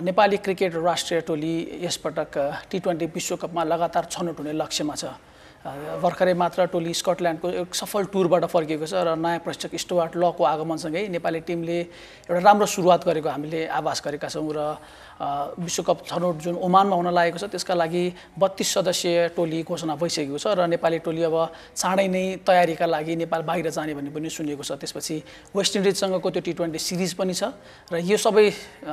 Nepali cricket राष्ट्रिय टोली यसपटक टी20 विश्वकपमा लगातार छनौट हुने लक्ष्यमा छ। भर्खरै मात्र टोली स्कटल्यान्डको एक सफल टुरबाट फर्किएको छ र नयाँ प्रशिक्षक स्टुअर्ट लको आगमनसँगै नेपाली टिमले एउटा राम्रो सुरुवात गरेको हामीले आभास गरेका छौँ र विश्वकप छनौट जुन ओमानमा हुन लागेको छ त्यसका लागि 32 सदस्यीय टोली घोषणा भइसकेको छ र नेपाली टोली अब चाँडै नै तयारीका लागि नेपाल बाहिर जाने भन्ने पनि सुनिएको छ। त्यसपछि वेस्ट इन्डिजसँगको त्यो टी20 सिरिज पनि छ र यो सबै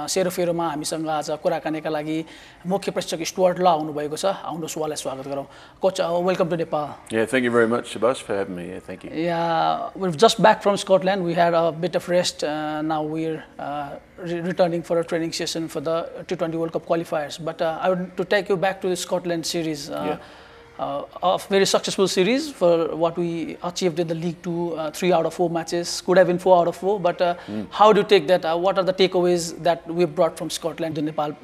सेरोफेरोमा हामीसँग आज कुराकानीका लागि मुख्य प्रशिक्षक स्टुअर्ट ल आउनुभएको छ। आउनुहोस् उहाँलाई स्वागत गरौँ। Coach, welcome to Nepal. Yeah, thank you very much, Subas, for having me. Yeah, thank you. Yeah, we're just back from Scotland. We had a bit of rest. Now we're returning for a training session for the T20 World Cup qualifiers. But I would to take you back to the Scotland series. A very successful series for what we achieved in the League 2, 3 out of 4 matches. Could have been 4 out of 4. But how do you take that? What are the takeaways that we brought from Scotland to Nepal?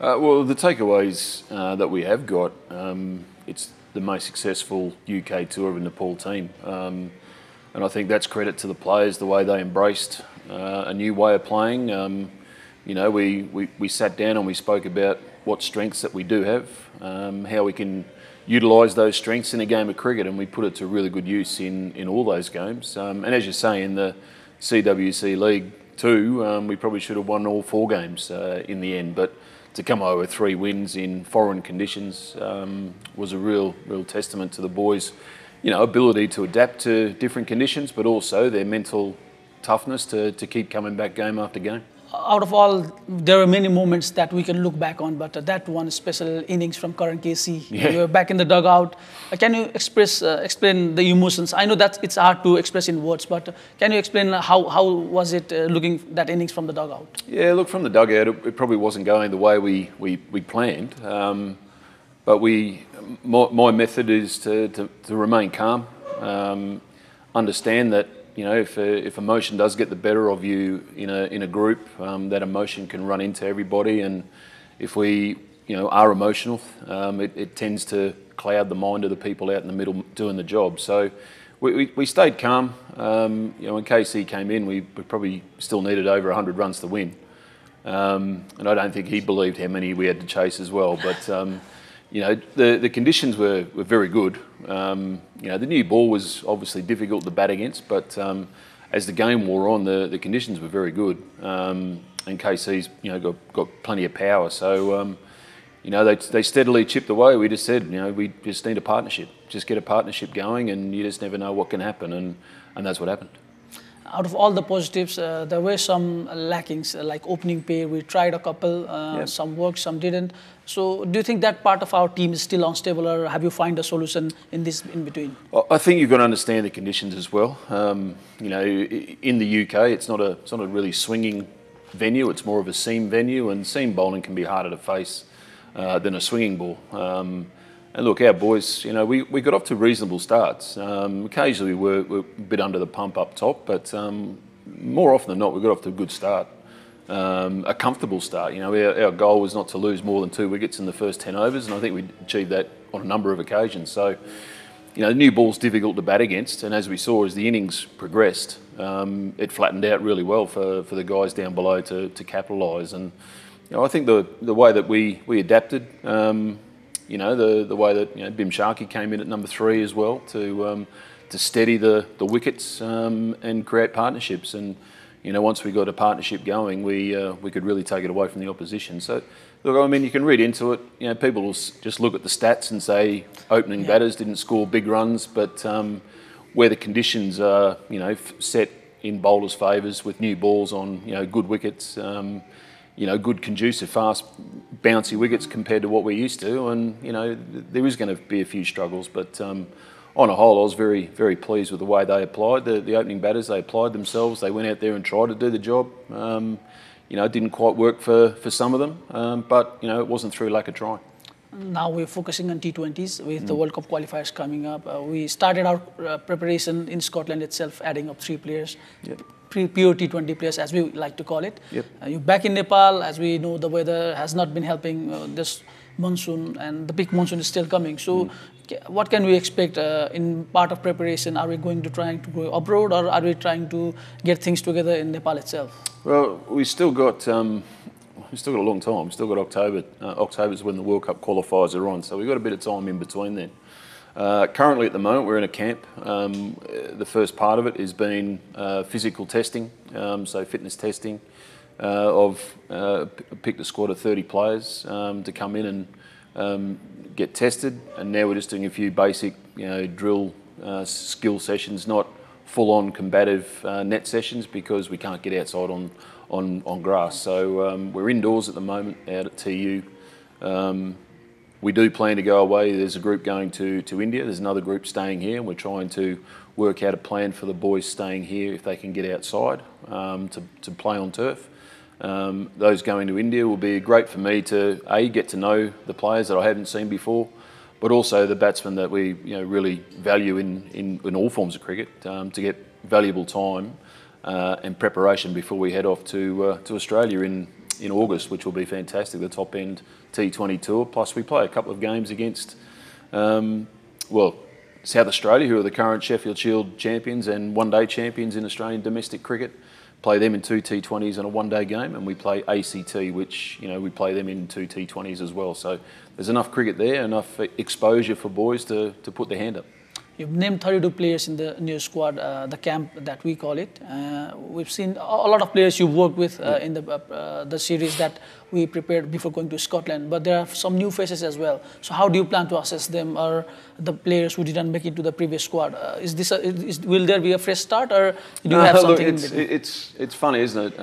Well, the takeaways that we have got, it's the most successful UK tour of the Nepal team. And I think that's credit to the players, the way they embraced a new way of playing. You know, we sat down and we spoke about what strengths that we do have, how we can utilise those strengths in a game of cricket, and we put it to really good use in all those games. And as you say, in the CWC League 2, we probably should have won all 4 games in the end, but to come away with 3 wins in foreign conditions was a real testament to the boys' ability to adapt to different conditions, but also their mental toughness to keep coming back game after game. Out of all, there are many moments that we can look back on, but that one special innings from Karan KC, you're back in the dugout. Can you explain the emotions? I know that it's hard to express in words, but can you explain how was it looking that innings from the dugout? Yeah, look, from the dugout, it probably wasn't going the way we planned, but my method is to remain calm, understand that if emotion does get the better of you in a group, that emotion can run into everybody, and if we are emotional, it tends to cloud the mind of the people out in the middle doing the job. So we stayed calm. When KC came in, we probably still needed over 100 runs to win, and I don't think he believed how many we had to chase as well. But the conditions were very good. The new ball was obviously difficult to bat against, but as the game wore on, the conditions were very good. And KC's got plenty of power, so they steadily chipped away. We just said we just need a partnership, just get a partnership going, and you just never know what can happen, and that's what happened. Out of all the positives, there were some lackings, like opening pair. We tried a couple, some worked, some didn't. So do you think that part of our team is still unstable, or have you found a solution in between? I think you've got to understand the conditions as well. In the UK, it's not a really swinging venue. It's more of a seam venue, and seam bowling can be harder to face than a swinging ball. And look, our boys, we got off to reasonable starts. Occasionally we're a bit under the pump up top, but more often than not, we got off to a good start, a comfortable start. Our goal was not to lose more than 2 wickets in the first 10 overs, and I think we achieved that on a number of occasions. So, the new ball's difficult to bat against, and as we saw as the innings progressed, it flattened out really well for the guys down below to capitalise. And I think the way that we adapted. The way that Bim Sharkey came in at number 3 as well to steady the wickets and create partnerships. And once we got a partnership going, we could really take it away from the opposition. So look, I mean, you can read into it. People will just look at the stats and say opening batters didn't score big runs, but where the conditions are set in bowlers' favours with new balls on good wickets. Good, conducive, fast, bouncy wickets compared to what we're used to, and there is going to be a few struggles, but on a whole, I was very, very pleased with the way they applied the opening batters. They applied themselves. They went out there and tried to do the job. It didn't quite work for some of them, but it wasn't through lack of trying. Now we're focusing on T20s with the World Cup qualifiers coming up. We started our preparation in Scotland itself, adding up 3 players. Pure T20 players, as we like to call it. You're back in Nepal. As we know, the weather has not been helping this monsoon, and the big monsoon is still coming. So what can we expect in part of preparation? Are we going to trying to go abroad, or are we trying to get things together in Nepal itself? Well, we still got we've still got a long time. We've still got October. October's when the World Cup qualifiers are on, so we've got a bit of time in between then. Currently at the moment we're in a camp. The first part of it has been physical testing, so fitness testing. I've picked a squad of 30 players to come in and get tested, and now we're just doing a few basic, drill skill sessions, not full-on combative net sessions because we can't get outside on grass. So we're indoors at the moment out at TU. We do plan to go away. There's a group going to India. There's another group staying here, and we're trying to work out a plan for the boys staying here if they can get outside to play on turf. Those going to India will be great for me to get to know the players that I haven't seen before, but also the batsmen that we really value in all forms of cricket, to get valuable time and preparation before we head off to Australia in August, which will be fantastic, the top end T20 tour. Plus we play a couple of games against South Australia, who are the current Sheffield Shield champions and one-day champions in Australian domestic cricket. Play them in 2 T20s and a one-day game, and we play ACT, which we play them in 2 T20s as well. So there's enough cricket there, enough exposure for boys to put their hand up. You've named 32 players in the new squad, the camp that we call it. We've seen a lot of players you've worked with in the series that we prepared before going to Scotland, but there are some new faces as well. So how do you plan to assess them, or the players who didn't make it to the previous squad? Will there be a fresh start, or do you have something in between? It's funny, isn't it?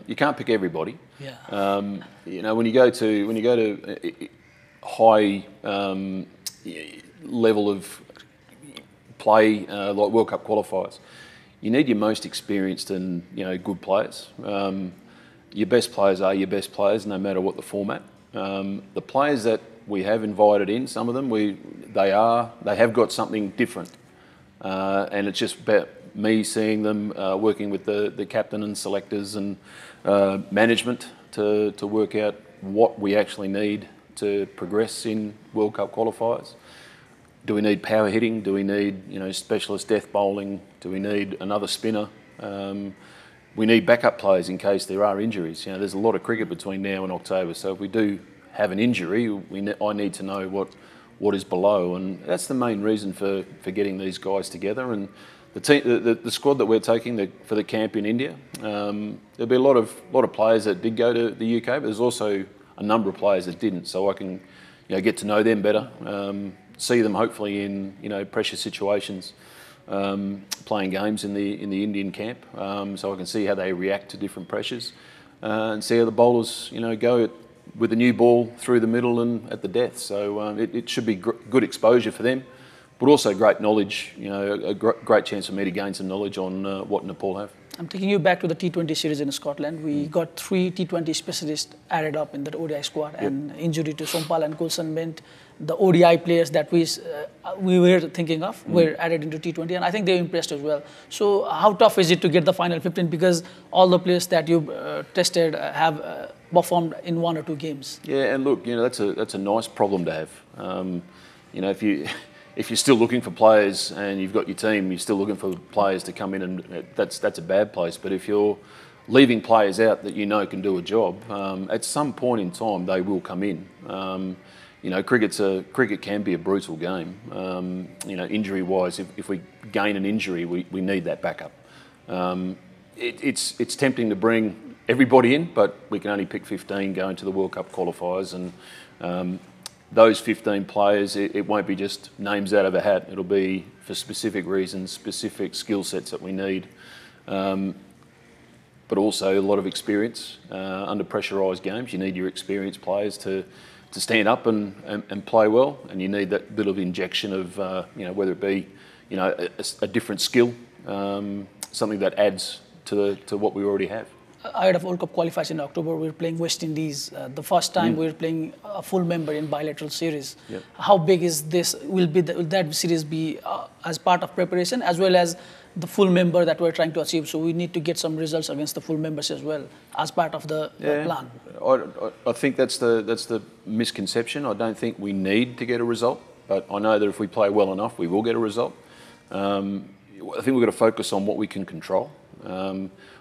You can't pick everybody. Yeah. When you go to high level of play like World Cup qualifiers, you need your most experienced and good players. Your best players are your best players, no matter what the format. The players that we have invited in, some of them they have got something different, and it's just about me seeing them, working with the captain and selectors and management to work out what we actually need to progress in World Cup qualifiers. Do we need power hitting? Do we need specialist death bowling? Do we need another spinner? We need backup players in case there are injuries. There's a lot of cricket between now and October, so if we do have an injury, I need to know what is below, and that's the main reason for getting these guys together. And the squad that we're taking for the camp in India, there'll be a lot of players that did go to the UK, but there's also a number of players that didn't, so I can get to know them better. See them hopefully in pressure situations, playing games in the Indian camp, so I can see how they react to different pressures, and see how the bowlers go with the new ball through the middle and at the death. So it should be good exposure for them, but also great knowledge. A great chance for me to gain some knowledge on what Nepal have. I'm taking you back to the T20 series in Scotland. We got 3 T20 specialists added up in the ODI squad, and injury to Sompal and Coulson meant the ODI players that we were thinking of were added into T20, and I think they impressed as well. So how tough is it to get the final 15, because all the players that you tested have performed in 1 or 2 games? Yeah, and look, that's a nice problem to have. If you're still looking for players and you've got your team, you're still looking for players to come in, and that's a bad place. But if you're leaving players out that can do a job, at some point in time they will come in. Cricket can be a brutal game. Injury-wise, if we gain an injury, we need that backup. It's tempting to bring everybody in, but we can only pick 15 going to the World Cup qualifiers, and those 15 players, it won't be just names out of a hat. It'll be for specific reasons, specific skill sets that we need, but also a lot of experience. Under pressurised games, you need your experienced players to stand up and play well, and you need that bit of injection of whether it be a different skill, something that adds to what we already have. Ahead of World Cup qualifiers in October, we're playing West Indies. The first time we're playing a full member in bilateral series. Yep. How big is this? Will that series be as part of preparation as well as the full member that we're trying to achieve? So we need to get some results against the full members as well as part of the plan. I think that's the misconception. I don't think we need to get a result, but I know that if we play well enough, we will get a result. I think we've got to focus on what we can control.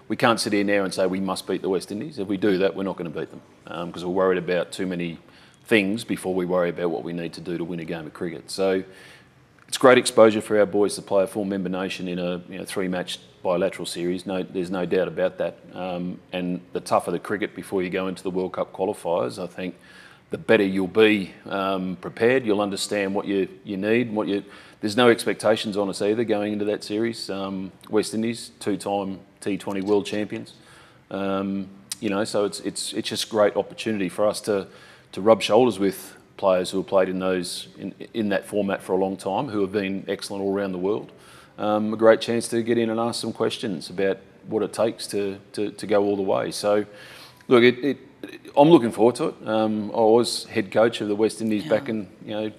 We can't sit here now and say we must beat the West Indies. If we do that, we're not going to beat them because we're worried about too many things before we worry about what we need to do to win a game of cricket. So it's great exposure for our boys to play a full member nation in a 3-match bilateral series. No, there's no doubt about that. And the tougher the cricket before you go into the World Cup qualifiers, I think the better you'll be prepared. You'll understand what you need. There's no expectations on us either going into that series. West Indies, 2-time T20 world champions. So it's just a great opportunity for us to rub shoulders with players who have played in that format for a long time, who have been excellent all around the world. A great chance to get in and ask some questions about what it takes to go all the way. So, look, I'm looking forward to it. I was head coach of the West Indies back in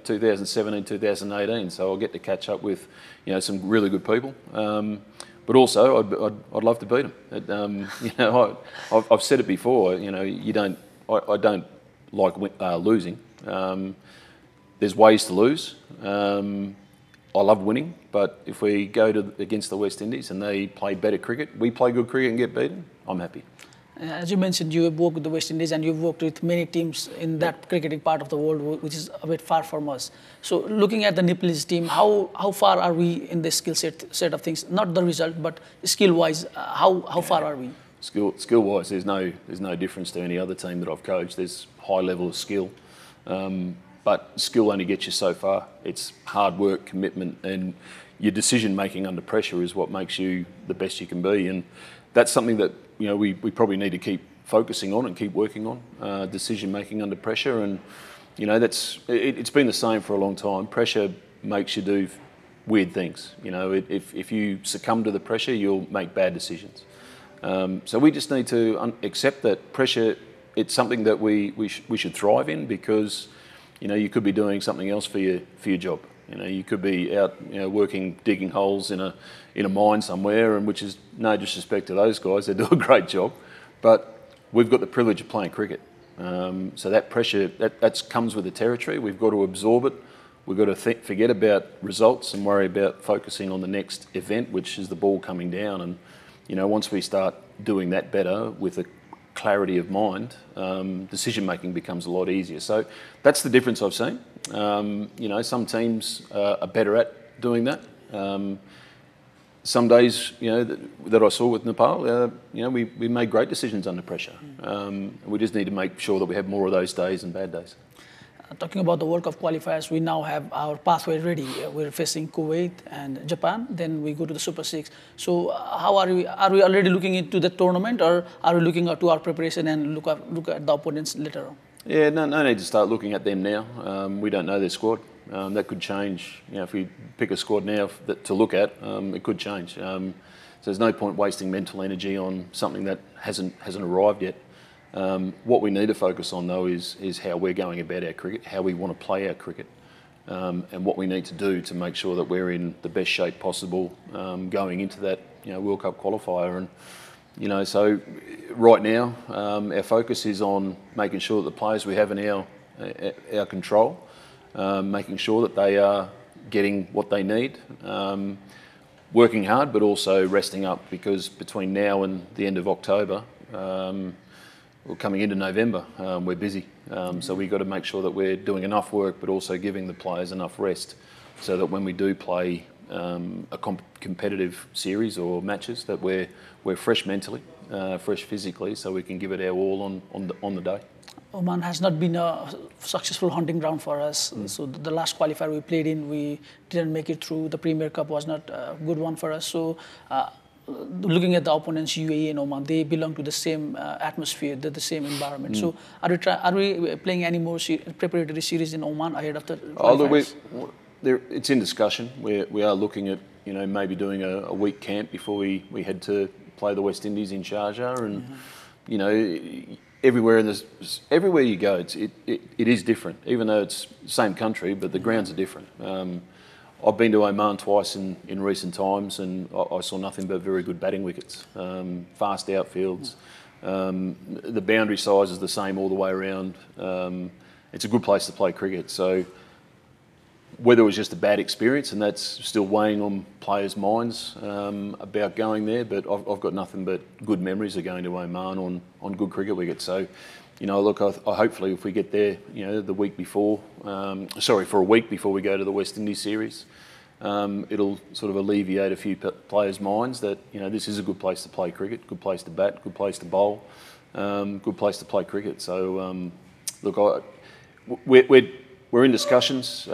2017, 2018, so I'll get to catch up with some really good people. But also, I'd love to beat them. I've said it before. I don't like losing. There's ways to lose. I love winning, but if we go against the West Indies and they play better cricket, we play good cricket and get beaten, I'm happy. As you mentioned, you have worked with the West Indies and you've worked with many teams in that cricketing part of the world, which is a bit far from us. So looking at the Nepalese team, how far are we in the skill set of things? Not the result, but skill-wise, how far are we? Skill-wise, there's no difference to any other team that I've coached. There's high level of skill. But skill only gets you so far. It's hard work, commitment, and your decision-making under pressure is what makes you the best you can be. And that's something that we probably need to keep focusing on and keep working on, decision-making under pressure. And it's been the same for a long time. Pressure makes you do weird things. If you succumb to the pressure, you'll make bad decisions. So we just need to accept that pressure. It's something that we should thrive in because you could be doing something else for your job. You could be out working, digging holes in a mine somewhere, and which is no disrespect to those guys, they do a great job. But we've got the privilege of playing cricket. So that pressure, that comes with the territory. We've got to absorb it. We've got to forget about results and worry about focusing on the next event, which is the ball coming down. And once we start doing that better with a clarity of mind, decision-making becomes a lot easier. So that's the difference I've seen. Some teams are better at doing that. Some days, that I saw with Nepal, we made great decisions under pressure. We just need to make sure that we have more of those days and bad days. Talking about the World Cup qualifiers, we now have our pathway ready. We're facing Kuwait and Japan, then we go to the Super 6. So how are we? Are we already looking into the tournament, or are we looking to our preparation and look at the opponents later on? Yeah, no need to start looking at them now. We don't know their squad. That could change. If we pick a squad now to look at, it could change. So there's no point wasting mental energy on something that hasn't arrived yet. What we need to focus on though is how we're going about our cricket, how we want to play our cricket, and what we need to do to make sure that we're in the best shape possible going into that World Cup qualifier. And so right now our focus is on making sure that the players we have in our control, making sure that they are getting what they need, working hard but also resting up, because between now and the end of October, well, coming into November, we're busy. So we've got to make sure that we're doing enough work but also giving the players enough rest so that when we do play a competitive series or matches, that we're fresh mentally, fresh physically, so we can give it our all on the day. Oman has not been a successful hunting ground for us. So the last qualifier we played in, we didn't make it through. The Premier Cup was not a good one for us. So looking at the opponents, UAE and Oman, they belong to the same atmosphere, the same environment. So are we playing any more preparatory series in Oman ahead of the qualifiers? It's in discussion. We are looking at maybe doing a week camp before we head to play the West Indies in Sharjah, and everywhere you go, it is different. Even though it's the same country, but the grounds are different. I've been to Oman twice in recent times, and I saw nothing but very good batting wickets, fast outfields. The boundary size is the same all the way around. It's a good place to play cricket. So whether it was just a bad experience, and that's still weighing on players' minds about going there. But I've got nothing but good memories of going to Oman on good cricket wickets. So, look, I hopefully if we get there, the week before, for a week before we go to the West Indies series, it'll sort of alleviate a few players' minds that this is a good place to play cricket, good place to bat, good place to bowl, good place to play cricket. So, look, we're in discussions.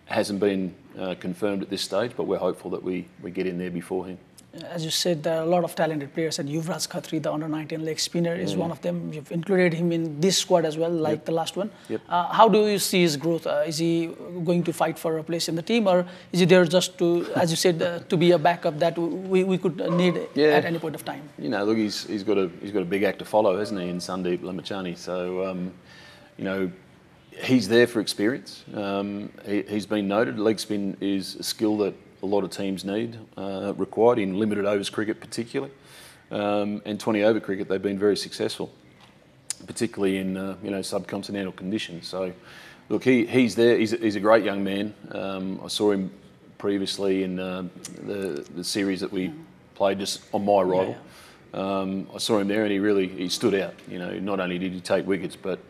Hasn't been confirmed at this stage, but we're hopeful that we get in there beforehand. As you said, there are a lot of talented players, and Yuvraj Khatri, the under-19 leg spinner, is one of them. You've included him in this squad as well, like the last one. Yep. How do you see his growth? Is he going to fight for a place in the team, or is he there just to, as you said, to be a backup that we could need at any point of time? Look, he's got a big act to follow, hasn't he, in Sandeep Lamachani? So, he's there for experience. He's been noted. Leg spin is a skill that a lot of teams required in limited overs cricket particularly. And 20 over cricket, they've been very successful, particularly in subcontinental conditions. So, look, he's there. He's a great young man. I saw him previously in the series that we played just on my rival. I saw him there, and he stood out. Not only did he take wickets, but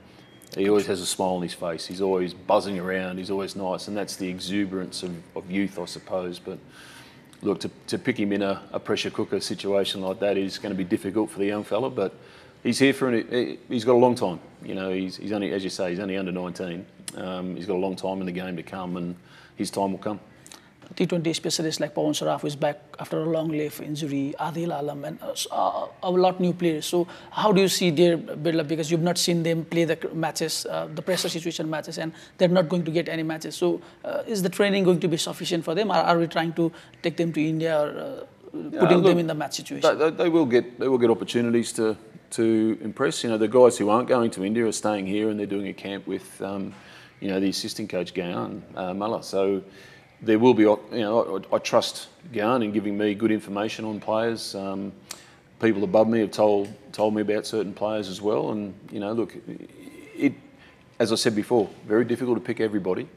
he always has a smile on his face. He's always buzzing around. He's always nice, and that's the exuberance of youth, I suppose. But look, to pick him in a pressure cooker situation like that is going to be difficult for the young fella. But he's here he's got a long time. He's only, as you say, he's only under 19. He's got a long time in the game to come, and his time will come. T20 specialists like Pawan Saraf is back after a long leave injury, Adil Alam, and a lot new players. So how do you see their build-up? Because you've not seen them play the matches, the pressure situation matches, and they're not going to get any matches. So is the training going to be sufficient for them? Or are we trying to take them to India or putting them in the match situation? They will get opportunities to impress. The guys who aren't going to India are staying here, and they're doing a camp with the assistant coach Gayan Mullah. So there will be, I trust Gayan in giving me good information on players. People above me have told me about certain players as well. And, look, as I said before, very difficult to pick everybody.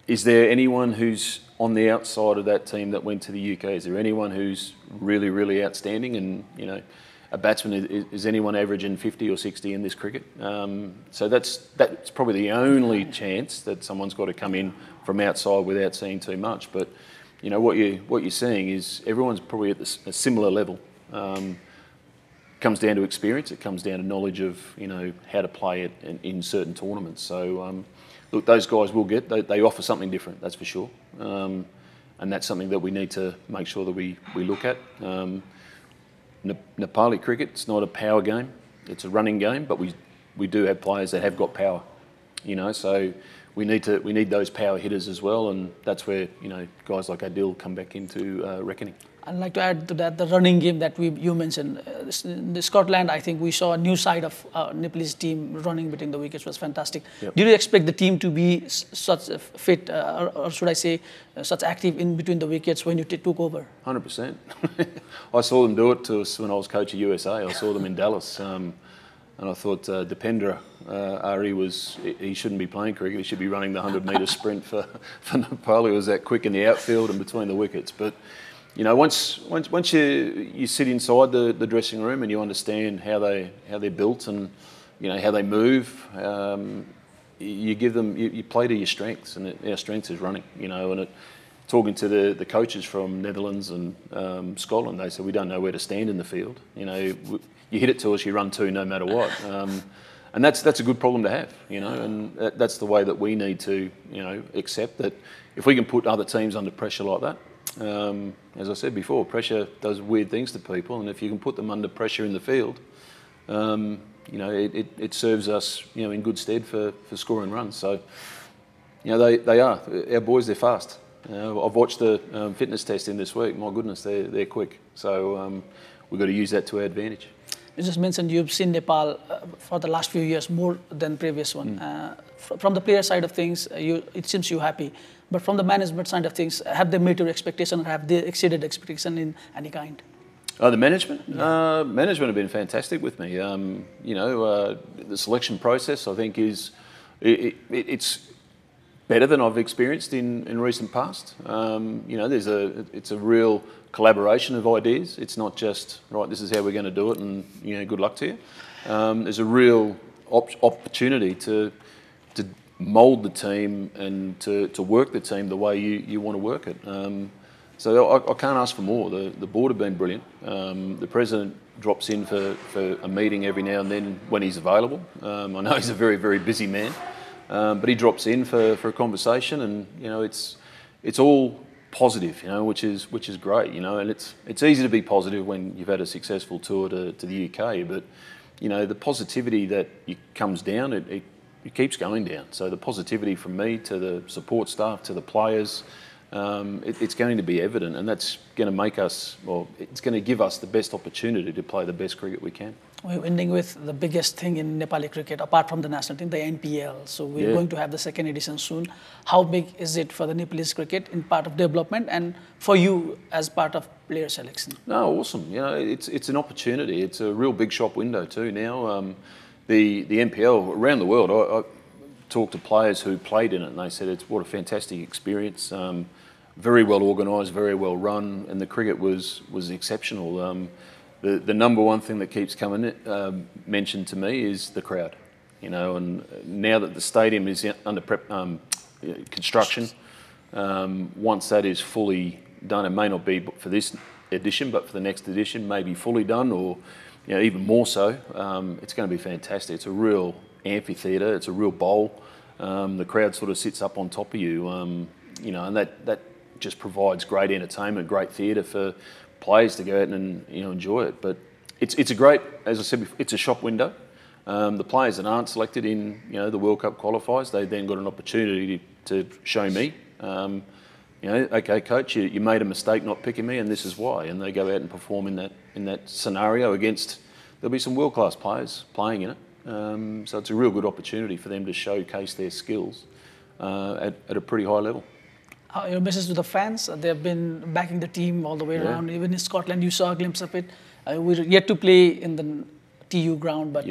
Is there anyone who's on the outside of that team that went to the UK? Is there anyone who's really, really outstanding? And, a batsman, is anyone averaging 50 or 60 in this cricket? So that's probably the only chance that someone's got to come in from outside without seeing too much. But what you're seeing is everyone's probably at a similar level. Comes down to experience. It comes down to knowledge of how to play it in certain tournaments. So look, those guys will they offer something different. That's for sure. And that's something that we need to make sure that we look at. Nepali cricket, it's not a power game, it's a running game, but we do have players that have got power, so we need those power hitters as well, and that's where guys like Adil come back into reckoning. I'd like to add to that the running game that you mentioned. In Scotland, I think we saw a new side of Nepalese team running between the wickets was fantastic. Yep. Did you expect the team to be such fit, or should I say, such active in between the wickets when you took over? 100%. I saw them do it to us when I was coach of USA. I saw them in Dallas, and I thought Dipendra he shouldn't be playing cricket. He should be running the 100-metre sprint for Nepal. He was that quick in the outfield and between the wickets, but. Once you sit inside the dressing room and you understand how they're built and how they move, you play to your strengths, and our strength is running. And talking to the coaches from Netherlands and Scotland, they said we don't know where to stand in the field. You hit it to us, you run two no matter what, and that's a good problem to have. And that's the way that we need to accept that if we can put other teams under pressure like that. As I said before, pressure does weird things to people, and if you can put them under pressure in the field, it serves us, in good stead for scoring runs. So, they are our boys. They're fast. I've watched the fitness testing this week. My goodness, they're quick. So we've got to use that to our advantage. You just mentioned you've seen Nepal for the last few years more than previous one. From the player side of things, it seems you're happy. But from the management side of things, have they met your expectation, or have they exceeded expectation in any kind? The management? Yeah. Management have been fantastic with me. The selection process, I think, it's better than I've experienced in recent past. You know, it's a real collaboration of ideas. It's not just, right, this is how we're going to do it and, you know, good luck to you. There's a real opportunity to mould the team and to work the team the way you want to work it. So I can't ask for more. The board have been brilliant. The president drops in for a meeting every now and then when he's available. I know he's a very, very busy man, but he drops in for a conversation, and you know it's all positive, you know, which is great, you know, and it's easy to be positive when you've had a successful tour to the UK, but you know the positivity that comes down, it keeps going down. So the positivity from me to the support staff to the players. It's going to be evident, and that's going to make us, well, it's going to give us the best opportunity to play the best cricket we can. We're ending with the biggest thing in Nepali cricket, apart from the national team, the NPL. So we're going to have the second edition soon. How big is it for the Nepalese cricket in part of development and for you as part of player selection? No, awesome. You know, it's an opportunity. It's a real big shop window too now. The NPL around the world, I talked to players who played in it, and they said what a fantastic experience. Very well organised, very well run, and the cricket was exceptional. The number one thing that keeps coming mentioned to me is the crowd. You know, and now that the stadium is under construction, once that is fully done, it may not be for this edition, but for the next edition, maybe fully done, or you know, even more so. It's going to be fantastic. It's a real amphitheatre. It's a real bowl. The crowd sort of sits up on top of you. You know, and that just provides great entertainment, great theatre for players to go out and you know enjoy it. But it's a great, as I said before, it's a shop window. The players that aren't selected in you know the World Cup qualifiers, they then got an opportunity to show me. You know, okay, coach, you made a mistake not picking me, and this is why. And they go out and perform in that scenario against. There'll be some world-class players playing in it. So it's a real good opportunity for them to showcase their skills at a pretty high level. Your message to the fans? They've been backing the team all the way around. Even in Scotland, you saw a glimpse of it. We're yet to play in the TU ground, but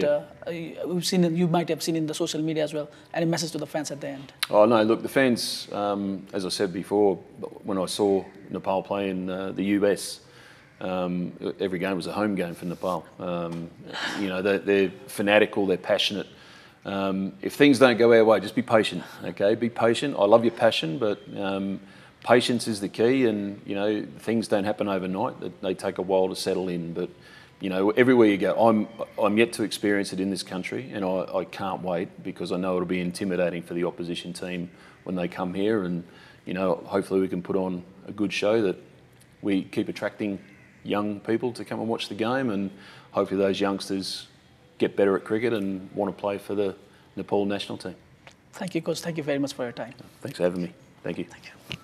we've seen, you might have seen in the social media as well. Any message to the fans at the end? Oh no, look, the fans, as I said before, when I saw Nepal play in the US, every game was a home game for Nepal. You know, they're fanatical, they're passionate. If things don't go our way, just be patient, okay? Be patient. I love your passion, but patience is the key, and, you know, things don't happen overnight. They take a while to settle in, but, you know, everywhere you go, I'm yet to experience it in this country, and I can't wait, because I know it'll be intimidating for the opposition team when they come here, and, you know, hopefully we can put on a good show that we keep attracting young people to come and watch the game, and hopefully those youngsters get better at cricket and want to play for the Nepal national team. Thank you, Coach. Thank you very much for your time. Thanks for having me. Thank you. Thank you.